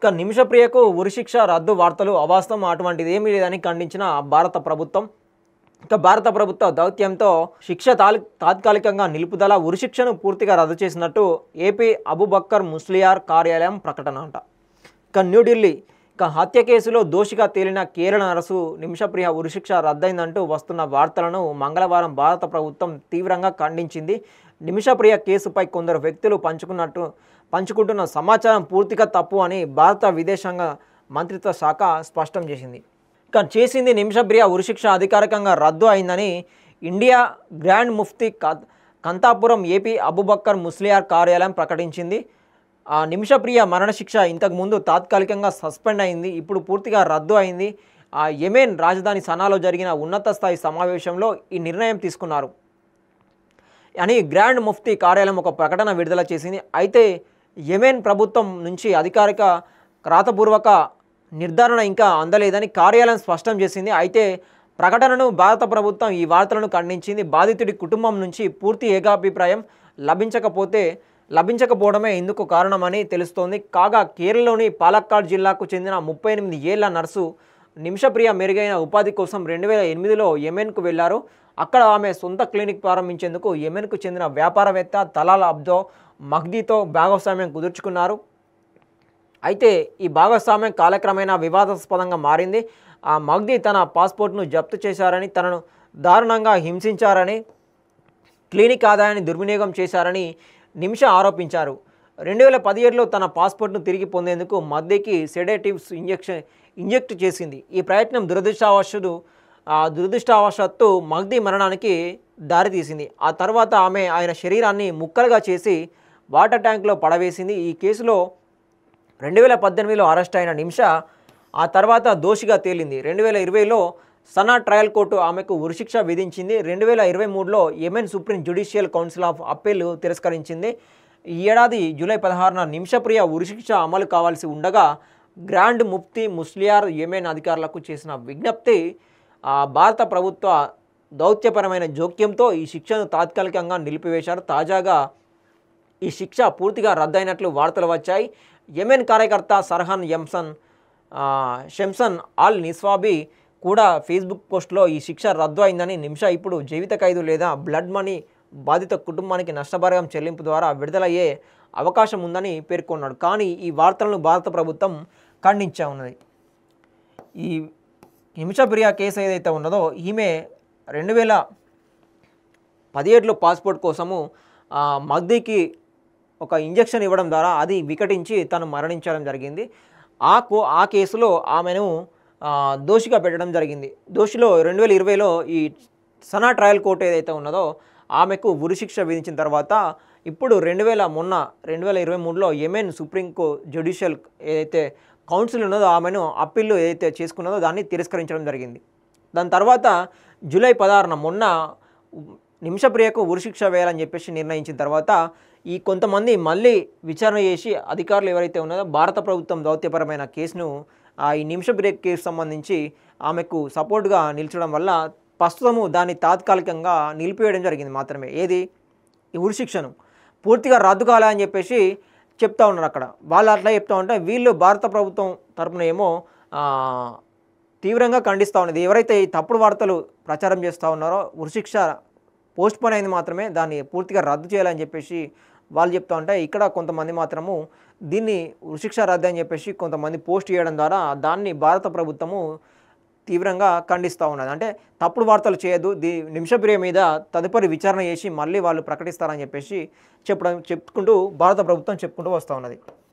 ఇక నిమిషప్రియకు ఉరిశిక్ష రద్దు వార్తలు అవాస్తవం, అటువంటిది ఏమీ లేదని ఖండించిన భారత ప్రభుత్వం. ఇక భారత ప్రభుత్వ దౌత్యంతో శిక్ష తాత్కాలికంగా నిలుపుదల, ఉరిశిక్షను పూర్తిగా రద్దు చేసినట్టు ఏపీ అబూబక్కర్ ముస్లియార్ కార్యాలయం ప్రకటన అంట. ఇక న్యూఢిల్లీ హత్య కేసులో దోషిగా తేలిన కేరళ నర్సు నిమిషప్రియ ఉరిశిక్ష రద్దయిందంటూ వస్తున్న వార్తలను మంగళవారం భారత ప్రభుత్వం తీవ్రంగా ఖండించింది. నిమిషప్రియ కేసుపై కొందరు వ్యక్తులు పంచుకుంటున్న సమాచారం పూర్తిగా తప్పు అని భారత విదేశాంగ మంత్రిత్వ శాఖ స్పష్టం చేసింది. చేసింది నిమిషప్రియ ఉరిశిక్ష అధికారికంగా రద్దు అయిందని ఇండియా గ్రాండ్ ముఫ్తీ కంతాపురం ఏపీ అబూబక్కర్ ముస్లియార్ కార్యాలయం ప్రకటించింది. నిమిషప్రియ మరణశిక్ష ఇంతకుముందు తాత్కాలికంగా సస్పెండ్ అయింది, ఇప్పుడు పూర్తిగా రద్దు అయింది. యెమెన్ రాజధాని సనాలో జరిగిన ఉన్నత స్థాయి సమావేశంలో ఈ నిర్ణయం తీసుకున్నారు అని గ్రాండ్ ముఫ్తీ కార్యాలయం ఒక ప్రకటన విడుదల చేసింది. అయితే యెమెన్ ప్రభుత్వం నుంచి అధికారిక రాతపూర్వక నిర్ధారణ ఇంకా అందలేదని కార్యాలయం స్పష్టం చేసింది. అయితే ప్రకటనను భారత ప్రభుత్వం ఈ వార్తలను ఖండించింది. బాధితుడి కుటుంబం నుంచి పూర్తి ఏకాభిప్రాయం లభించకపోవడమే ఇందుకు కారణమని తెలుస్తోంది. కాగా కేరళలోని పాలక్కాడ్ జిల్లాకు చెందిన 38 ఏళ్ల నర్సు నిమిషప్రియ మెరుగైన ఉపాధి కోసం 2008లో యెమెన్కు వెళ్లారు. అక్కడ ఆమె సొంత క్లినిక్ ప్రారంభించేందుకు యెమెన్కు చెందిన వ్యాపారవేత్త తలాల్ అబ్దో మహ్దీతో భాగస్వామ్యం కుదుర్చుకున్నారు. అయితే ఈ భాగస్వామ్యం కాలక్రమేణా వివాదాస్పదంగా మారింది. ఆ మహ్దీ తన పాస్పోర్ట్ను జప్తు చేశారని, తనను దారుణంగా హింసించారని, క్లినిక్ ఆదాయాన్ని దుర్వినియోగం చేశారని నిమిష ఆరోపించారు. 2017లో తన పాస్పోర్ట్ను తిరిగి పొందేందుకు మహ్దీకి సెడేటివ్స్ ఇంజెక్ట్ చేసింది. ఈ ప్రయత్నం దురదృష్టవశాత్తు మహ్దీ మరణానికి దారితీసింది. ఆ తర్వాత ఆమె ఆయన శరీరాన్ని ముక్కలుగా చేసి వాటర్ ట్యాంక్లో పడవేసింది. ఈ కేసులో 2018లో అరెస్ట్ అయిన నిమిష ఆ తర్వాత దోషిగా తేలింది. 2020లో సనా ట్రయల్ కోర్టు ఆమెకు ఉరిశిక్ష విధించింది. 2023లో Yemen supreme judicial council of appeal తిరస్కరించింది. ఈ ఏడాది జూలై 16న నిమిషప్రియ ఉరిశిక్ష అమలు కావాల్సి ఉండగా గ్రాండ్ ముఫ్తీ ముస్లియార్ యెమెన్ అధికారులకు చేసిన విజ్ఞప్తి భారత ప్రభుత్వ దౌత్యపరమైన జోక్యంతో ఈ శిక్షను తాత్కాలికంగా నిలిపివేశారు. తాజాగా ఈ శిక్ష పూర్తిగా రద్దయినట్లు వార్తలు వచ్చాయి. యెమెన్ కార్యకర్త సర్హాన్ షెమ్సన్ ఆల్ నిస్వాబీ కూడా ఫేస్బుక్ పోస్ట్లో ఈ శిక్ష రద్దు అయిందని, నిమిష ఇప్పుడు జీవిత ఖైదు లేదా బ్లడ్ మనీ బాధిత కుటుంబానికి నష్టపరిహారం చెల్లింపు ద్వారా విడుదలయ్యే అవకాశం ఉందని పేర్కొన్నాడు. కానీ ఈ వార్తలను భారత ప్రభుత్వం ఖండించా ఉన్నది. ఈ నిమిషప్రియ కేసు ఏదైతే ఉన్నదో ఈమె 2017లో పాస్పోర్ట్ కోసము మగ్దీకి ఒక ఇంజెక్షన్ ఇవ్వడం ద్వారా అది వికటించి తను మరణించడం జరిగింది. ఆ కేసులో ఆమెను దోషిగా పెట్టడం జరిగింది. దోషిలో 2020లో ఈ సనా ట్రయల్ కోర్టు ఏదైతే ఉన్నదో ఆమెకు ఉరిశిక్ష విధించిన తర్వాత ఇప్పుడు 2023లో యెమెన్ సుప్రీంకు జ్యుడిషియల్ ఏదైతే కౌన్సిల్ ఉన్నదో ఆమెను అప్పీల్ ఏదైతే చేసుకున్నదో దాన్ని తిరస్కరించడం జరిగింది. దాని తర్వాత జూలై 16న మొన్న నిమిషప్రియకు ఉరిశిక్ష వేయాలని చెప్పేసి నిర్ణయించిన తర్వాత ఈ కొంతమంది మళ్ళీ విచారణ చేసి అధికారులు ఎవరైతే ఉన్నారో భారత ప్రభుత్వం దౌత్యపరమైన కేసును ఈ నిమిషప్రియ కేసు సంబంధించి ఆమెకు సపోర్ట్గా నిలిచడం వల్ల ప్రస్తుతము దాన్ని తాత్కాలికంగా నిలిపివేయడం జరిగింది మాత్రమే. ఏది ఈ ఉరిశిక్షను పూర్తిగా రద్దు కావాలని చెప్పేసి చెప్తా ఉన్నారు. అక్కడ వాళ్ళు అట్లా చెప్తా ఉంటే వీళ్ళు భారత ప్రభుత్వం తరపున ఏమో తీవ్రంగా ఖండిస్తూ ఉన్నది. ఎవరైతే ఈ తప్పుడు వార్తలు ప్రచారం చేస్తూ ఉన్నారో ఉరిశిక్ష పోస్ట్ పోన్ అయింది మాత్రమే, దాన్ని పూర్తిగా రద్దు చేయాలని చెప్పేసి వాళ్ళు చెప్తా ఉంటే ఇక్కడ కొంతమంది మాత్రము దీన్ని ఉరిశిక్ష రద్దు అని చెప్పేసి కొంతమంది పోస్ట్ చేయడం ద్వారా దాన్ని భారత ప్రభుత్వము తీవ్రంగా ఖండిస్తూ ఉన్నది. అంటే తప్పుడు వార్తలు చేయొద్దు, నిమిషప్రియ మీద తదుపరి విచారణ చేసి మళ్ళీ వాళ్ళు ప్రకటిస్తారని చెప్పేసి చెప్పుకుంటూ భారత ప్రభుత్వం చెప్పుకుంటూ వస్తూ ఉన్నది.